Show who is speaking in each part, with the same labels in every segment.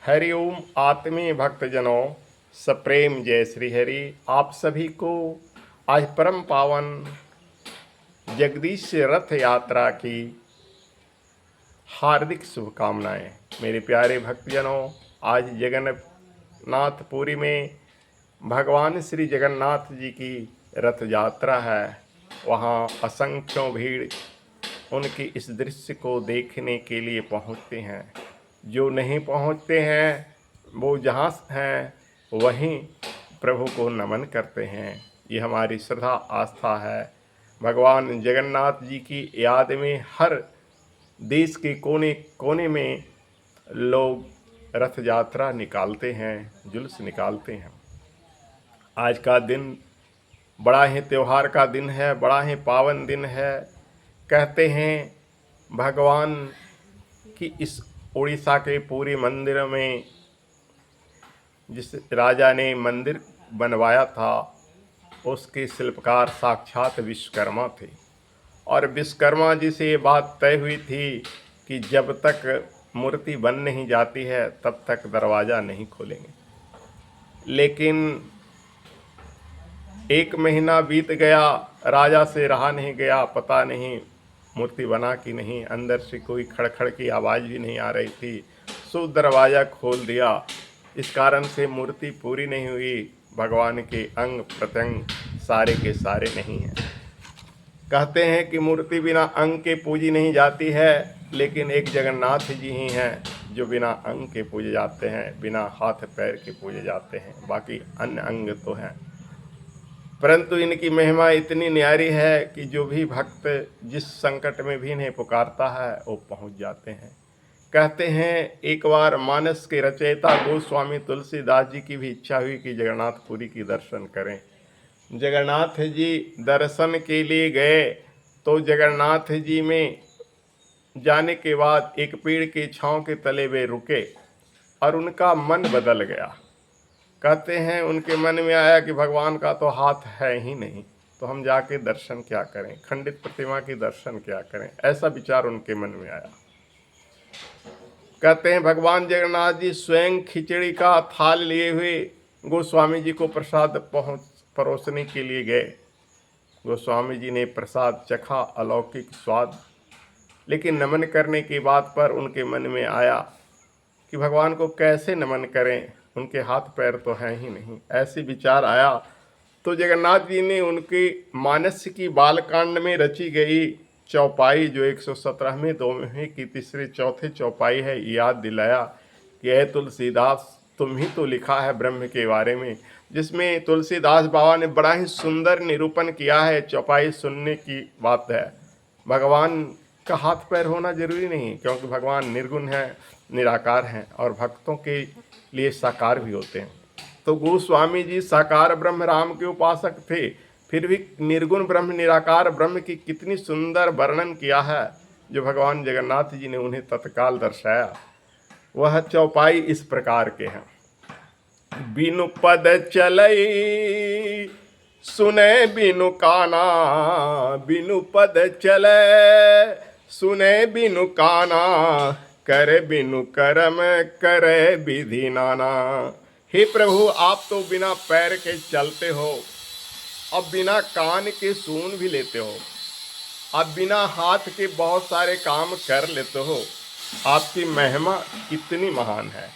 Speaker 1: हरिओम आत्मीय भक्तजनों, सप्रेम जय श्री हरि। आप सभी को आज परम पावन जगदीश रथ यात्रा की हार्दिक शुभकामनाएं। मेरे प्यारे भक्तजनों, आज जगन्नाथपुरी में भगवान श्री जगन्नाथ जी की रथ यात्रा है। वहाँ असंख्यों भीड़ उनकी इस दृश्य को देखने के लिए पहुँचते हैं। जो नहीं पहुँचते हैं वो जहाँ हैं वहीं प्रभु को नमन करते हैं। ये हमारी श्रद्धा आस्था है। भगवान जगन्नाथ जी की याद में हर देश के कोने कोने में लोग रथ यात्रा निकालते हैं, जुलूस निकालते हैं। आज का दिन बड़ा ही त्यौहार का दिन है, बड़ा ही पावन दिन है। कहते हैं भगवान की इस उड़ीसा के पूरी मंदिर में जिस राजा ने मंदिर बनवाया था उसके शिल्पकार साक्षात विश्वकर्मा थे। और विश्वकर्मा जी से ये बात तय हुई थी कि जब तक मूर्ति बन नहीं जाती है तब तक दरवाज़ा नहीं खोलेंगे। लेकिन 1 महीना बीत गया, राजा से रहा नहीं गया। पता नहीं मूर्ति बना कि नहीं, अंदर से कोई खड़खड़ की आवाज़ भी नहीं आ रही थी। सो दरवाज़ा खोल दिया। इस कारण से मूर्ति पूरी नहीं हुई। भगवान के अंग प्रत्यंग सारे के सारे नहीं हैं। कहते हैं कि मूर्ति बिना अंग के पूजी नहीं जाती है, लेकिन एक जगन्नाथ जी ही हैं जो बिना अंग के पूजे जाते हैं, बिना हाथ पैर के पूजे जाते हैं। बाकी अन्य अंग तो हैं, परंतु इनकी महिमा इतनी न्यारी है कि जो भी भक्त जिस संकट में भी इन्हें पुकारता है वो पहुंच जाते हैं। कहते हैं एक बार मानस के रचयिता गोस्वामी तुलसीदास जी की भी इच्छा हुई कि जगन्नाथपुरी की दर्शन करें। जगन्नाथ जी दर्शन के लिए गए तो जगन्नाथ जी में जाने के बाद एक पेड़ के छांव के तले वे रुके और उनका मन बदल गया। कहते हैं उनके मन में आया कि भगवान का तो हाथ है ही नहीं, तो हम जाके दर्शन क्या करें, खंडित प्रतिमा की दर्शन क्या करें। ऐसा विचार उनके मन में आया। कहते हैं भगवान जगन्नाथ जी स्वयं खिचड़ी का थाल लिए हुए गोस्वामी जी को प्रसाद परोसने के लिए गए। गोस्वामी जी ने प्रसाद चखा, अलौकिक स्वाद। लेकिन नमन करने की बात पर उनके मन में आया कि भगवान को कैसे नमन करें, उनके हाथ पैर तो हैं ही नहीं। ऐसे विचार आया तो जगन्नाथ जी ने उनकी मानस की बालकांड में रची गई चौपाई, जो 117वें दोहे की तीसरे चौथे चौपाई है, याद दिलाया कि ऐ तुलसीदास, तुम ही तो लिखा है ब्रह्म के बारे में। जिसमें तुलसीदास बाबा ने बड़ा ही सुंदर निरूपण किया है। चौपाई सुनने की बात है। भगवान का हाथ पैर होना जरूरी नहीं, क्योंकि भगवान निर्गुण है, निराकार हैं और भक्तों के लिए साकार भी होते हैं। तो गोस्वामी जी साकार ब्रह्म राम के उपासक थे, फिर भी निर्गुण ब्रह्म निराकार ब्रह्म की कितनी सुंदर वर्णन किया है, जो भगवान जगन्नाथ जी ने उन्हें तत्काल दर्शाया। वह चौपाई इस प्रकार के हैं। बिनु पद चलई सुने बिनु काना, बिनु पद चले सुने बिनु काना, करे बिनु करम करे विधि नाना। हे प्रभु, आप तो बिना पैर के चलते हो, अब बिना कान के सुन भी लेते हो, अब बिना हाथ के बहुत सारे काम कर लेते हो। आपकी महिमा कितनी महान है।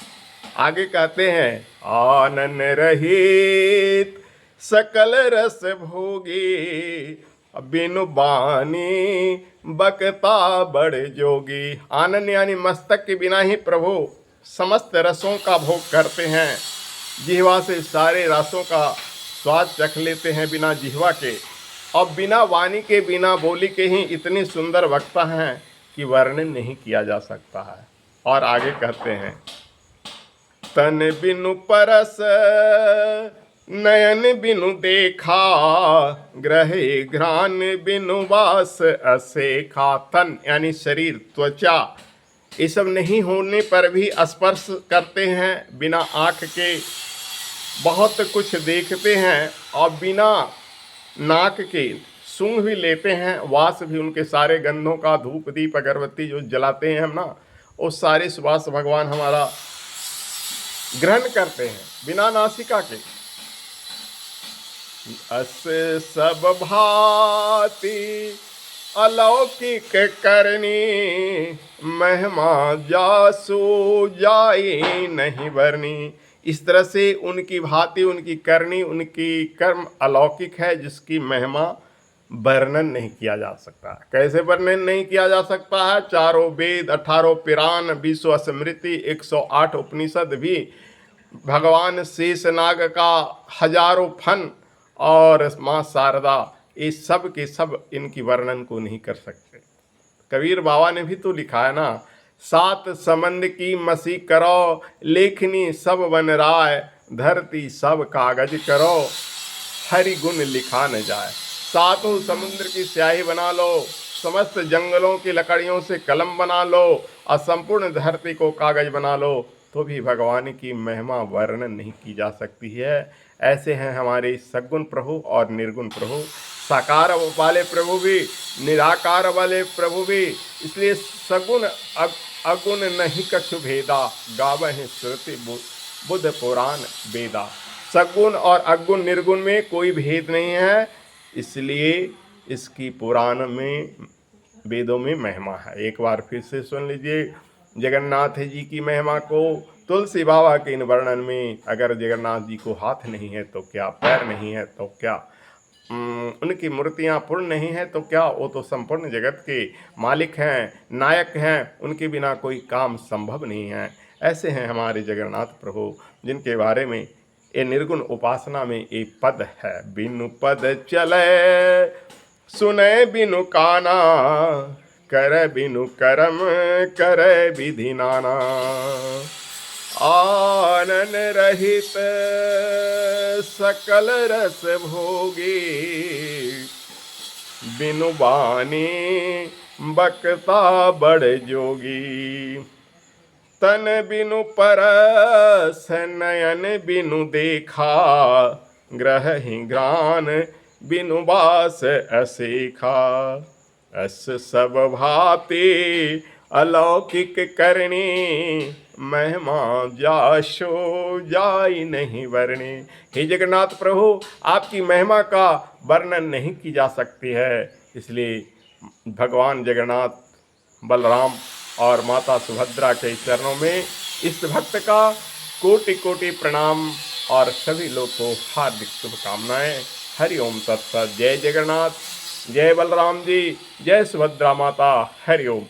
Speaker 1: आगे कहते हैं आनन रहित सकल रस भोगी, बिनु बानी बकता बड़ जोगी। आनंद यानी मस्तक के बिना ही प्रभु समस्त रसों का भोग करते हैं। जिह्वा से सारे रसों का स्वाद चख लेते हैं बिना जिह्वा के, और बिना वाणी के, बिना बोली के ही इतनी सुंदर वक्ता हैं कि वर्णन नहीं किया जा सकता है। और आगे कहते हैं तन बिनु परस नयन बिनु देखा, ग्रहे घ्राण बिनु वास असेखा। तन यानी शरीर, त्वचा, ये सब नहीं होने पर भी स्पर्श करते हैं। बिना आँख के बहुत कुछ देखते हैं, और बिना नाक के सूंघ भी लेते हैं। वास भी उनके सारे गंधों का, धूप दीप अगरबत्ती जो जलाते हैं हम ना, वो सारे सुवास भगवान हमारा ग्रहण करते हैं बिना नासिका के। अस सब भांति अलौकिक करनी, महिमा जासु जाई नहीं बरनी। इस तरह से उनकी भांति, उनकी करनी, उनकी कर्म अलौकिक है, जिसकी महिमा वर्णन नहीं किया जा सकता। कैसे वर्णन नहीं किया जा सकता है? चारों वेद, 18 पुराण, 20 स्मृति, 108 उपनिषद भी, भगवान शेषनाग का हजारों फन और माँ शारदा, ये सब के सब इनकी वर्णन को नहीं कर सकते। कबीर बाबा ने भी तो लिखा है ना, सात समंद की मसी करो, लेखनी सब बन राय, धरती सब कागज करो, हरि गुण लिखा न जाए। सातों समुद्र की स्याही बना लो, समस्त जंगलों की लकड़ियों से कलम बना लो, और संपूर्ण धरती को कागज बना लो, तो भी भगवान की महिमा वर्णन नहीं की जा सकती है। ऐसे हैं हमारे सगुण प्रभु और निर्गुण प्रभु, साकार वाले प्रभु भी, निराकार वाले प्रभु भी। इसलिए सगुण अगुण नहीं कछु भेदा, गावहि श्रुति बुद्ध पुराण वेदा। सगुण और अगुण निर्गुण में कोई भेद नहीं है, इसलिए इसकी पुराण में, वेदों में महिमा है। एक बार फिर से सुन लीजिए जगन्नाथ जी की महिमा को। तुलसी बाबा के इन वर्णन में, अगर जगन्नाथ जी को हाथ नहीं है तो क्या, पैर नहीं है तो क्या, उनकी मूर्तियाँ पूर्ण नहीं है तो क्या, वो तो संपूर्ण जगत के मालिक हैं, नायक हैं, उनके बिना कोई काम संभव नहीं है। ऐसे हैं हमारे जगन्नाथ प्रभु, जिनके बारे में ये निर्गुण उपासना में एक पद है, बिनु पद चले सुने बिनु काना, कर बिनु करम करे विधि नाना, आनन रहित सकल रस भोगी, बिनु बानी बकता बड़ जोगी, तन बिनु परस नयन बिनु देखा, ग्रह ही ग्रान बिनु बास असेखा, अस सब भांति अलौकिक करनी, महिमा जाशो जाई नहीं वर्णी। हे जगन्नाथ प्रभु, आपकी महिमा का वर्णन नहीं की जा सकती है। इसलिए भगवान जगन्नाथ, बलराम और माता सुभद्रा के चरणों में इस भक्त का कोटि कोटि प्रणाम और सभी लोग को हार्दिक शुभकामनाएं। हरि ओम तत्सत। जय जगन्नाथ, जय बलराम जी, जय सुभद्रा माता। हरि ओम।